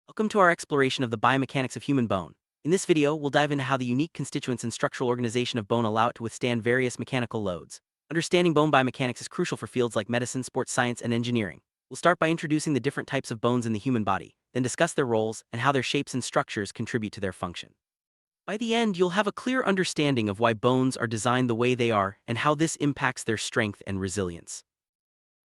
Welcome to our exploration of the biomechanics of human bone. In this video, we'll dive into how the unique constituents and structural organization of bone allow it to withstand various mechanical loads. Understanding bone biomechanics is crucial for fields like medicine, sports science, and engineering. We'll start by introducing the different types of bones in the human body, then discuss their roles and how their shapes and structures contribute to their function. By the end, you'll have a clear understanding of why bones are designed the way they are and how this impacts their strength and resilience.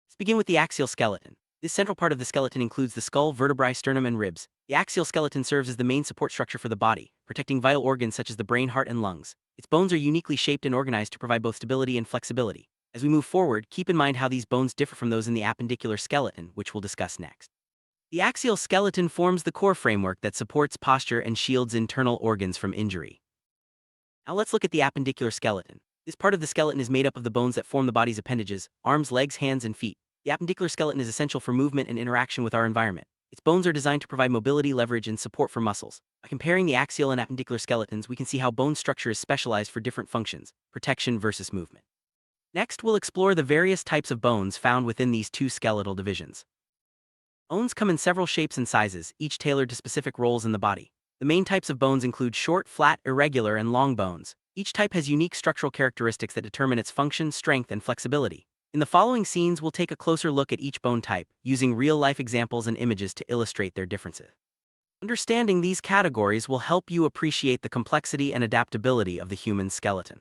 Let's begin with the axial skeleton. This central part of the skeleton includes the skull, vertebrae, sternum, and ribs. The axial skeleton serves as the main support structure for the body, protecting vital organs such as the brain, heart, and lungs. Its bones are uniquely shaped and organized to provide both stability and flexibility. As we move forward, keep in mind how these bones differ from those in the appendicular skeleton, which we'll discuss next. The axial skeleton forms the core framework that supports posture and shields internal organs from injury. Now let's look at the appendicular skeleton. This part of the skeleton is made up of the bones that form the body's appendages: arms, legs, hands, and feet. The appendicular skeleton is essential for movement and interaction with our environment. Its bones are designed to provide mobility, leverage, and support for muscles. By comparing the axial and appendicular skeletons, we can see how bone structure is specialized for different functions: protection versus movement. Next, we'll explore the various types of bones found within these two skeletal divisions. Bones come in several shapes and sizes, each tailored to specific roles in the body. The main types of bones include short, flat, irregular, and long bones. Each type has unique structural characteristics that determine its function, strength, and flexibility. In the following scenes, we'll take a closer look at each bone type, using real-life examples and images to illustrate their differences. Understanding these categories will help you appreciate the complexity and adaptability of the human skeleton.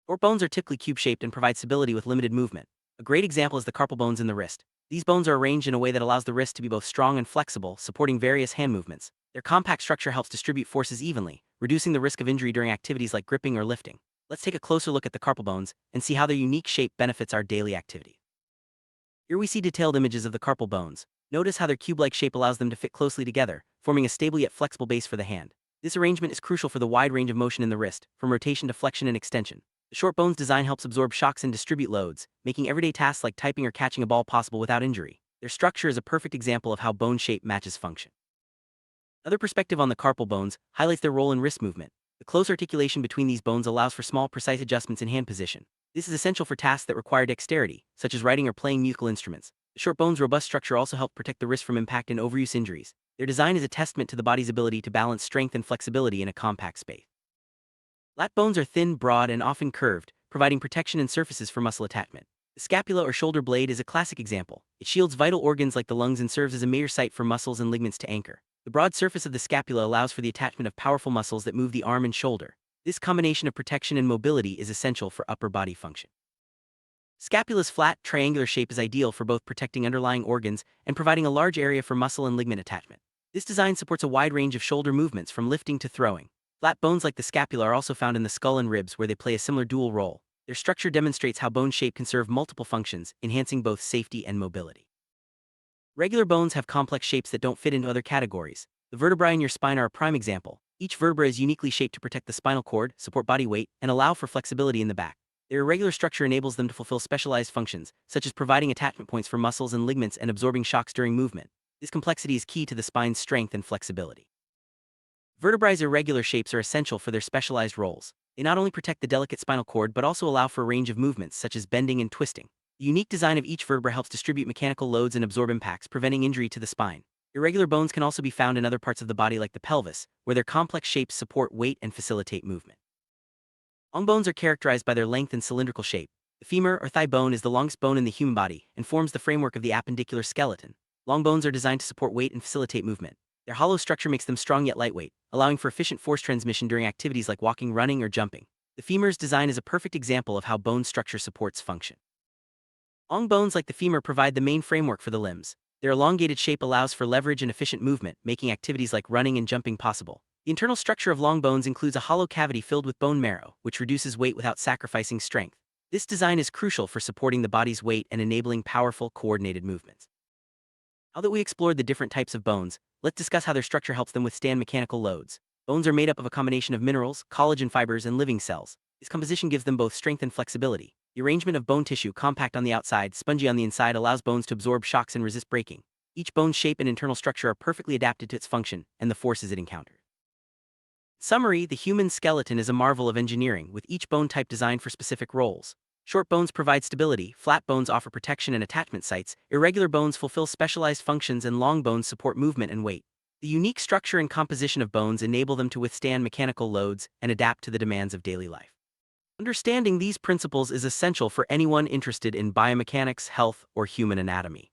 Short bones are typically cube-shaped and provide stability with limited movement. A great example is the carpal bones in the wrist. These bones are arranged in a way that allows the wrist to be both strong and flexible, supporting various hand movements. Their compact structure helps distribute forces evenly, reducing the risk of injury during activities like gripping or lifting. Let's take a closer look at the carpal bones and see how their unique shape benefits our daily activity. Here we see detailed images of the carpal bones. Notice how their cube-like shape allows them to fit closely together, forming a stable yet flexible base for the hand. This arrangement is crucial for the wide range of motion in the wrist, from rotation to flexion and extension. The short bones design helps absorb shocks and distribute loads, making everyday tasks like typing or catching a ball possible without injury. Their structure is a perfect example of how bone shape matches function. Another perspective on the carpal bones highlights their role in wrist movement. The close articulation between these bones allows for small, precise adjustments in hand position. This is essential for tasks that require dexterity, such as writing or playing musical instruments. The short bone's robust structure also helps protect the wrist from impact and overuse injuries. Their design is a testament to the body's ability to balance strength and flexibility in a compact space. Lat bones are thin, broad, and often curved, providing protection and surfaces for muscle attachment. The scapula or shoulder blade is a classic example. It shields vital organs like the lungs and serves as a major site for muscles and ligaments to anchor. The broad surface of the scapula allows for the attachment of powerful muscles that move the arm and shoulder. This combination of protection and mobility is essential for upper body function. Scapula's flat, triangular shape is ideal for both protecting underlying organs and providing a large area for muscle and ligament attachment. This design supports a wide range of shoulder movements from lifting to throwing. Flat bones like the scapula are also found in the skull and ribs, where they play a similar dual role. Their structure demonstrates how bone shape can serve multiple functions, enhancing both safety and mobility. Regular bones have complex shapes that don't fit into other categories. The vertebrae in your spine are a prime example. Each vertebra is uniquely shaped to protect the spinal cord, support body weight, and allow for flexibility in the back. Their irregular structure enables them to fulfill specialized functions, such as providing attachment points for muscles and ligaments and absorbing shocks during movement. This complexity is key to the spine's strength and flexibility. Vertebrae's irregular shapes are essential for their specialized roles. They not only protect the delicate spinal cord but also allow for a range of movements such as bending and twisting. The unique design of each vertebra helps distribute mechanical loads and absorb impacts, preventing injury to the spine. Irregular bones can also be found in other parts of the body like the pelvis, where their complex shapes support weight and facilitate movement. Long bones are characterized by their length and cylindrical shape. The femur or thigh bone is the longest bone in the human body and forms the framework of the appendicular skeleton. Long bones are designed to support weight and facilitate movement. Their hollow structure makes them strong yet lightweight, allowing for efficient force transmission during activities like walking, running, or jumping. The femur's design is a perfect example of how bone structure supports function. Long bones like the femur provide the main framework for the limbs. Their elongated shape allows for leverage and efficient movement, making activities like running and jumping possible. The internal structure of long bones includes a hollow cavity filled with bone marrow, which reduces weight without sacrificing strength. This design is crucial for supporting the body's weight and enabling powerful, coordinated movements. Now that we explored the different types of bones, let's discuss how their structure helps them withstand mechanical loads. Bones are made up of a combination of minerals, collagen fibers, and living cells. This composition gives them both strength and flexibility. The arrangement of bone tissue, compact on the outside, spongy on the inside, allows bones to absorb shocks and resist breaking. Each bone's shape and internal structure are perfectly adapted to its function and the forces it encounters. In summary, the human skeleton is a marvel of engineering, with each bone type designed for specific roles. Short bones provide stability, flat bones offer protection and attachment sites, irregular bones fulfill specialized functions, and long bones support movement and weight. The unique structure and composition of bones enable them to withstand mechanical loads and adapt to the demands of daily life. Understanding these principles is essential for anyone interested in biomechanics, health, or human anatomy.